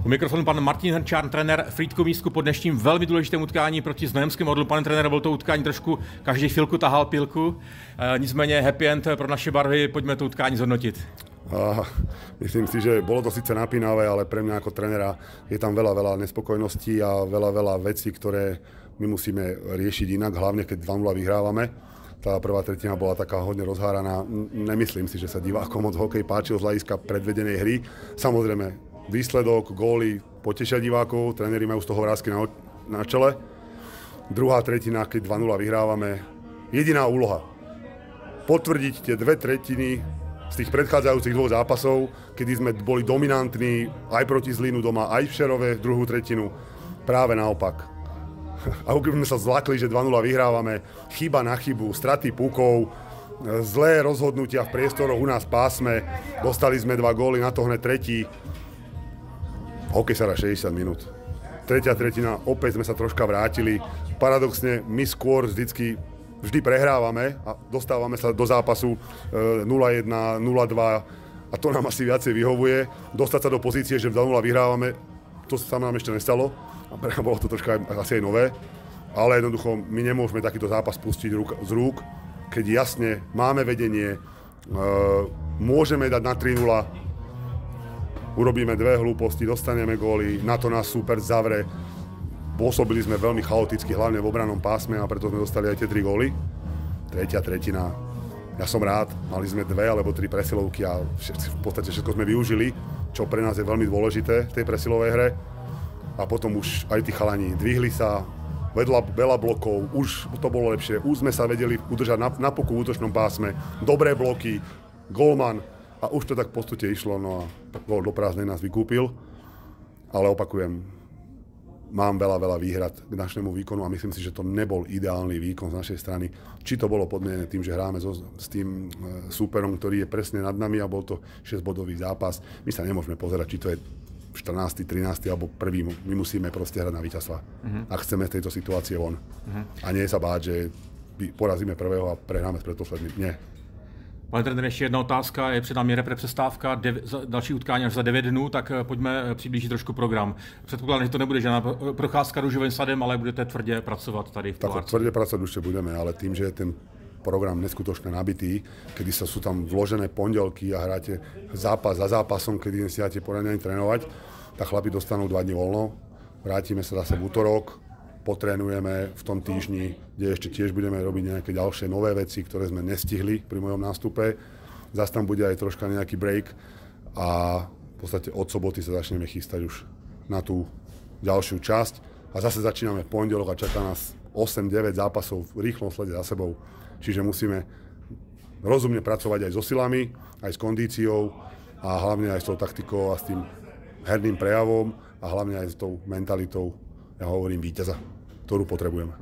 U mikrofonu pan Martin Hrnčár, trenér Frýdku Místku po dnešním velmi důležitém utkání proti Znojemskému Orlu. Pane trenére, bylo to utkání trošku, každý chvilku tahal pilku, nicméně happy end pro naše barvy, pojďme to utkání zhodnotit. Myslím si, že bolo to síce napínavé, ale pre mňa ako trénera je tam veľa nespokojností a veľa vecí, ktoré my musíme riešiť inak, hlavne keď 2-0 vyhrávame. Tá prvá tretina bola taká hodne rozháraná. Nemyslím si, že sa divákom moc hokej páčil z hľadiska predvedenej hry. Samozrejme, výsledok, góly potešia divákov, tréneri majú z toho vrásky na čele. Druhá tretina, keď 2-0 vyhrávame, jediná úloha potvrdiť tie dve tretiny z tých predchádzajúcich dvoch zápasov, kedy sme boli dominantní aj proti Zlínu doma, aj v Šerove druhú tretinu. Práve naopak. A keď sme sa zlakli, že 2-0 vyhrávame, chyba na chybu, straty pukov, zlé rozhodnutia v priestoroch u nás v pásme, dostali sme 2 góly, na to hneď tretí. Hokej sa dá 60 minút. Tretia tretina, opäť sme sa troška vrátili. Paradoxne, my skôr vždy prehrávame a dostávame sa do zápasu 0-1, 0-2 a to nám asi viacej vyhovuje. Dostať sa do pozície, že 2-0 vyhrávame, to sa nám ešte nestalo a bolo to troška asi aj nové, ale jednoducho my nemôžeme takýto zápas pustiť z rúk, keď jasne máme vedenie, môžeme dať na 3-0, urobíme 2 hlúposti, dostaneme góly, na to nás súper zavre. Pôsobili sme veľmi chaoticky, hlavne v obrannom pásme a preto sme dostali aj tie 3 góly. Tretia tretina, ja som rád, mali sme 2 alebo 3 presilovky a v podstate všetko sme využili, čo pre nás je veľmi dôležité v tej presilovej hre. A potom už aj tí chalani dvihli sa, veľa blokov, už to bolo lepšie, už sme sa vedeli udržať na puku v útočnom pásme, dobré bloky, golman a už to tak v postute išlo, no a gól do prázdnej nás vykúpil, ale opakujem, mám veľa výhrad k našemu výkonu a myslím si, že to nebol ideálny výkon z našej strany. Či to bolo podmienené tým, že hráme s tým súperom, ktorý je presne nad nami a bol to 6-bodový zápas. My sa nemôžeme pozerať, či to je 14., 13. alebo 1. My musíme proste hrať na víťazstva. Ak chceme z tejto situácie von. A nie sa báť, že porazíme prvého a prehráme s predposledným. Nie. Pane trenére, ještě jedna otázka, je před námi repre přestávka, další utkání až za 9 dnů, tak pojďme přiblížit trošku program. Předpokládám, že to nebude žádná procházka růžovým sadem, ale budete tvrdě pracovat tady v Polárce. Tak tvrdě pracovat určite budeme, ale tým, že je ten program neskutočne nabitý, kedy sú tam vložené pondelky a hráte zápas za zápasom, kedy nesiate poriadne ani trénovať, tak chlapi dostanú 2 dní voľno, vrátime sa zase v útorok, potrénujeme v tom týždni, kde ešte tiež budeme robiť nejaké ďalšie nové veci, ktoré sme nestihli pri mojom nástupe. Zase tam bude aj troška nejaký break a v podstate od soboty sa začneme chystať už na tú ďalšiu časť. A zase začíname v pondelok a čaká nás 8-9 zápasov v rýchlom slede za sebou. Čiže musíme rozumne pracovať aj so silami, aj s kondíciou a hlavne aj s tou taktikou a s tým herným prejavom a hlavne aj s tou mentalitou, ja hovorím, víťaza, ktorú potrebujeme.